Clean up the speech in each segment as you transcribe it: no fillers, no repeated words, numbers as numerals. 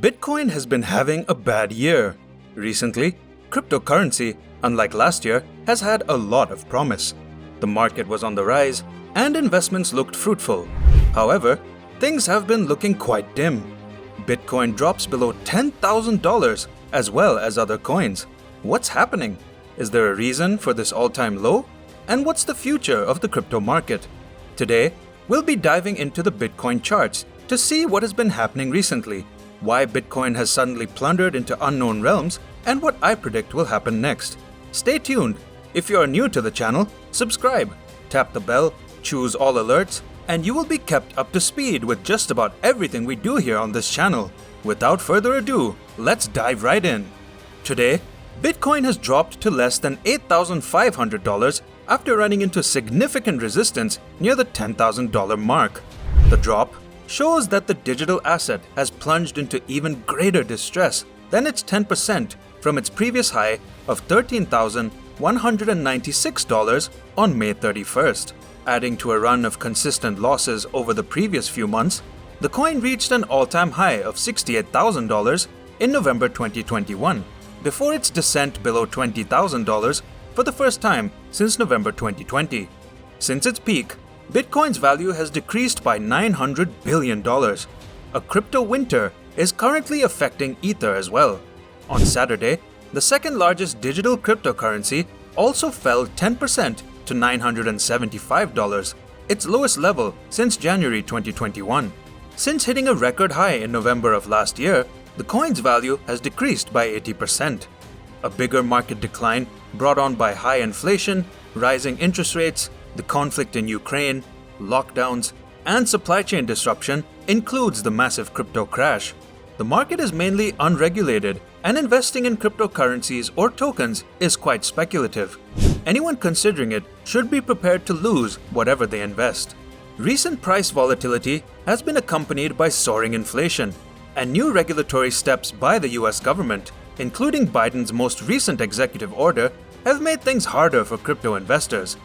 Bitcoin has been having a bad year. Recently, cryptocurrency, unlike last year, has had a lot of promise. The market was on the rise and investments looked fruitful. However, things have been looking quite dim. Bitcoin drops below $10,000 as well as other coins. What's happening? Is there a reason for this all-time low? And what's the future of the crypto market? Today, we'll be diving into the Bitcoin charts to see what has been happening recently, why Bitcoin has suddenly plundered into unknown realms, and what I predict will happen next. Stay tuned. If you are new to the channel, subscribe, tap the bell, choose all alerts, and you will be kept up to speed with just about everything we do here on this channel. Without further ado, let's dive right in. Today, Bitcoin has dropped to less than $8,500 after running into significant resistance near the $10,000 mark. The drop shows that the digital asset has plunged into even greater distress than its 10% from its previous high of $13,196 on May 31st. Adding to a run of consistent losses over the previous few months, the coin reached an all-time high of $68,000 in November 2021, before its descent below $20,000 for the first time since November 2020. Since its peak, Bitcoin's value has decreased by $900 billion. A crypto winter is currently affecting Ether as well. On Saturday, the second largest digital cryptocurrency also fell 10% to $975, its lowest level since January 2021. Since hitting a record high in November of last year, the coin's value has decreased by 80%. A bigger market decline brought on by high inflation, rising interest rates, the conflict in Ukraine, lockdowns, and supply chain disruption includes the massive crypto crash. The market is mainly unregulated, and investing in cryptocurrencies or tokens is quite speculative. Anyone considering it should be prepared to lose whatever they invest. Recent price volatility has been accompanied by soaring inflation, and new regulatory steps by the US government, including Biden's most recent executive order, have made things harder for crypto investors.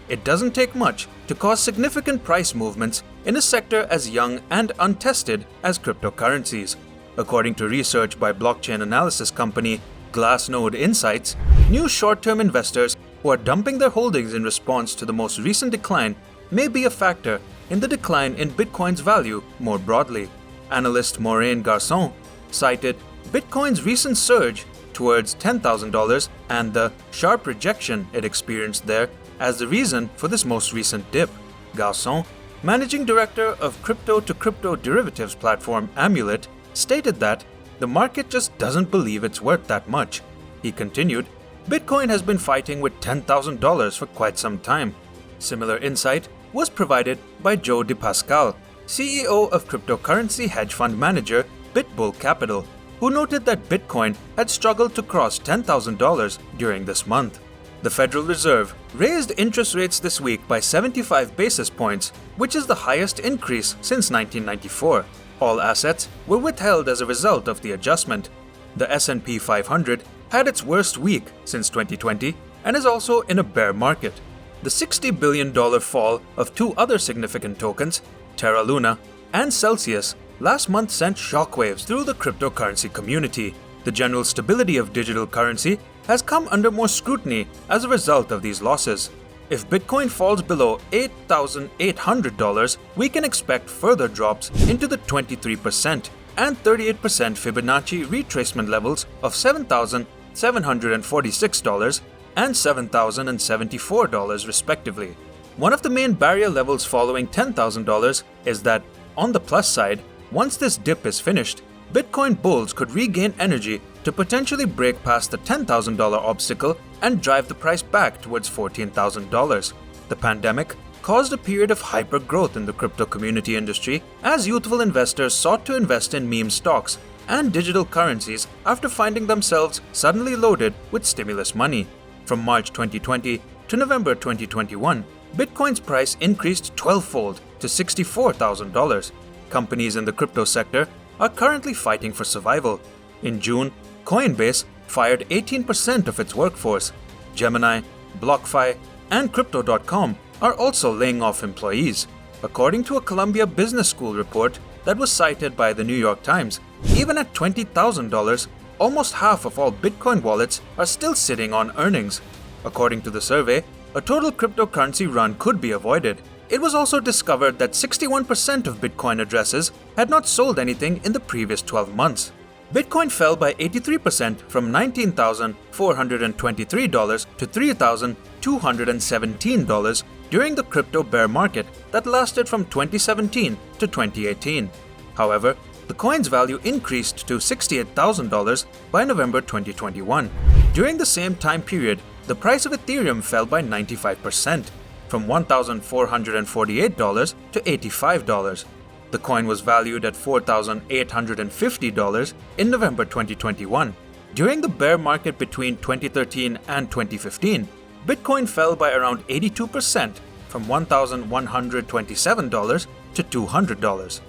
It doesn't take much to cause significant price movements in a sector as young and untested as cryptocurrencies. According to research by blockchain analysis company Glassnode Insights, new short-term investors who are dumping their holdings in response to the most recent decline may be a factor in the decline in Bitcoin's value more broadly. Analyst Maureen Garçon cited Bitcoin's recent surge towards $10,000 and the sharp rejection it experienced there as the reason for this most recent dip. Garçon, managing director of crypto-to-crypto derivatives platform Amulet, stated that the market just doesn't believe it's worth that much. He continued, Bitcoin has been fighting with $10,000 for quite some time. Similar insight was provided by Joe DePascal, CEO of cryptocurrency hedge fund manager BitBull Capital, who noted that Bitcoin had struggled to cross $10,000 during this month. The Federal Reserve raised interest rates this week by 75 basis points, which is the highest increase since 1994. All assets were withheld as a result of the adjustment. The S&P 500 had its worst week since 2020 and is also in a bear market. The $60 billion fall of two other significant tokens, Terra Luna and Celsius, last month sent shockwaves through the cryptocurrency community. The general stability of digital currency has come under more scrutiny as a result of these losses. If Bitcoin falls below $8,800, we can expect further drops into the 23% and 38% Fibonacci retracement levels of $7,746 and $7,074 respectively. One of the main barrier levels following $10,000 is that, on the plus side, once this dip is finished, Bitcoin bulls could regain energy to potentially break past the $10,000 obstacle and drive the price back towards $14,000. The pandemic caused a period of hyper-growth in the crypto community industry as youthful investors sought to invest in meme stocks and digital currencies after finding themselves suddenly loaded with stimulus money. From March 2020 to November 2021, Bitcoin's price increased 12-fold to $64,000. Companies in the crypto sector are currently fighting for survival. In June, Coinbase fired 18% of its workforce. Gemini, BlockFi, and Crypto.com are also laying off employees. According to a Columbia Business School report that was cited by the New York Times, Even at $20,000, almost half of all Bitcoin wallets are still sitting on earnings. According to the survey, a total cryptocurrency run could be avoided. It was also discovered that 61% of Bitcoin addresses had not sold anything in the previous 12 months. Bitcoin fell by 83% from $19,423 to $3,217 during the crypto bear market that lasted from 2017 to 2018. However, the coin's value increased to $68,000 by November 2021. During the same time period, the price of Ethereum fell by 95%, from $1,448 to $85. The coin was valued at $4,850 in November 2021. During the bear market between 2013 and 2015, Bitcoin fell by around 82%, from $1,127 to $200.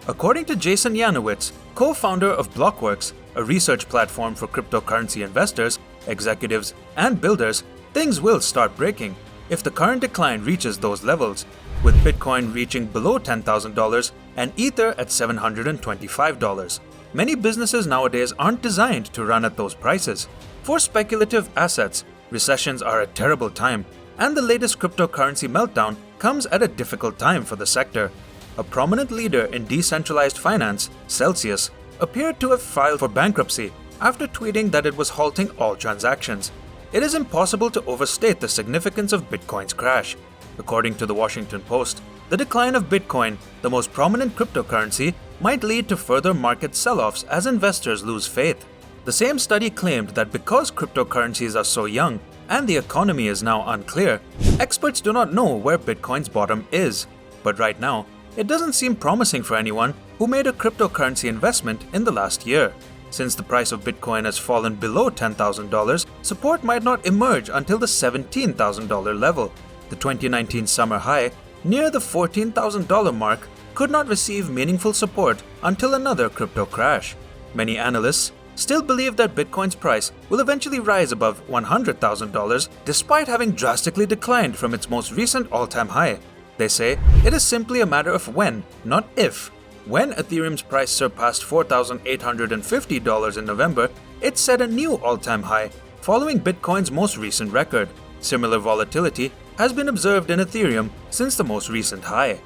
According to Jason Yanowitz, co-founder of Blockworks, a research platform for cryptocurrency investors, executives, and builders, things will start breaking if the current decline reaches those levels, with Bitcoin reaching below $10,000 and Ether at $725. Many businesses nowadays aren't designed to run at those prices. For speculative assets, recessions are a terrible time, and the latest cryptocurrency meltdown comes at a difficult time for the sector. A prominent leader in decentralized finance, Celsius, appeared to have filed for bankruptcy after tweeting that it was halting all transactions. It is impossible to overstate the significance of Bitcoin's crash. According to the Washington Post, the decline of Bitcoin, the most prominent cryptocurrency, might lead to further market sell-offs as investors lose faith. The same study claimed that because cryptocurrencies are so young and the economy is now unclear, experts do not know where Bitcoin's bottom is. But right now, it doesn't seem promising for anyone who made a cryptocurrency investment in the last year. Since the price of Bitcoin has fallen below $10,000, support might not emerge until the $17,000 level. The 2019 summer high, near the $14,000 mark, could not receive meaningful support until another crypto crash. Many analysts still believe that Bitcoin's price will eventually rise above $100,000 despite having drastically declined from its most recent all-time high. They say it is simply a matter of when, not if. When Ethereum's price surpassed $4,850 in November, it set a new all-time high, following Bitcoin's most recent record. Similar volatility has been observed in Ethereum since the most recent high.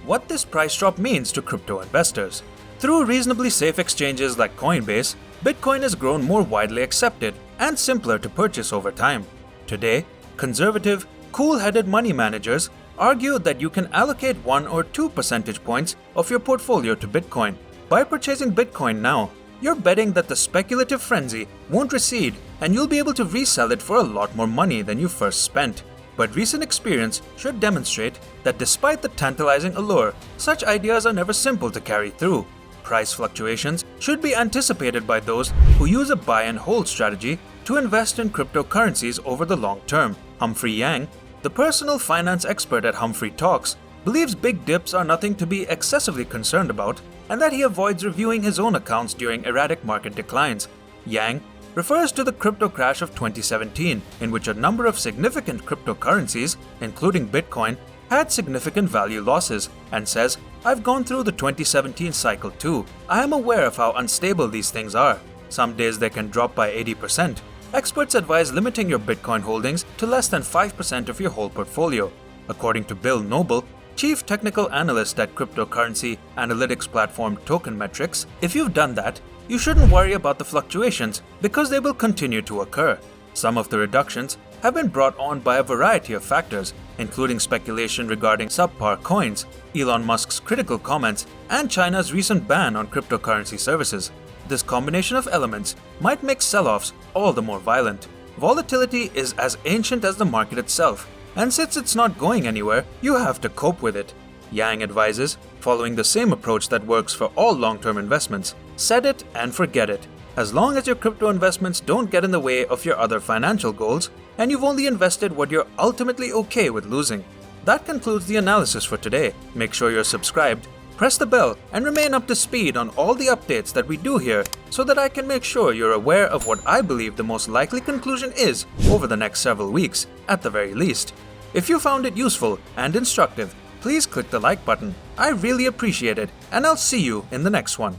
What this price drop means to crypto investors. Through reasonably safe exchanges like Coinbase, Bitcoin has grown more widely accepted and simpler to purchase over time. Today, conservative, cool-headed money managers argue that you can allocate 1 or 2 percentage points of your portfolio to Bitcoin. By purchasing Bitcoin now, you're betting that the speculative frenzy won't recede and you'll be able to resell it for a lot more money than you first spent. But recent experience should demonstrate that despite the tantalizing allure, such ideas are never simple to carry through. Price fluctuations should be anticipated by those who use a buy and hold strategy to invest in cryptocurrencies over the long term. Humphrey Yang, the personal finance expert at Humphrey Talks, believes big dips are nothing to be excessively concerned about and that he avoids reviewing his own accounts during erratic market declines. Yang refers to the crypto crash of 2017, in which a number of significant cryptocurrencies, including Bitcoin, had significant value losses, and says, "I've gone through the 2017 cycle too. I am aware of how unstable these things are. Some days they can drop by 80%. Experts advise limiting your Bitcoin holdings to less than 5% of your whole portfolio." According to Bill Noble, chief technical analyst at cryptocurrency analytics platform Token Metrics, if you've done that, you shouldn't worry about the fluctuations because they will continue to occur. Some of the reductions have been brought on by a variety of factors, including speculation regarding subpar coins, Elon Musk's critical comments, and China's recent ban on cryptocurrency services. This combination of elements might make sell-offs all the more violent. Volatility is as ancient as the market itself, and since it's not going anywhere, you have to cope with it. Yang advises, following the same approach that works for all long-term investments: set it and forget it. As long as your crypto investments don't get in the way of your other financial goals, and you've only invested what you're ultimately okay with losing. That concludes the analysis for today. Make sure you're subscribed, press the bell, and remain up to speed on all the updates that we do here so that I can make sure you're aware of what I believe the most likely conclusion is over the next several weeks, at the very least. If you found it useful and instructive, please click the like button. I really appreciate it, and I'll see you in the next one.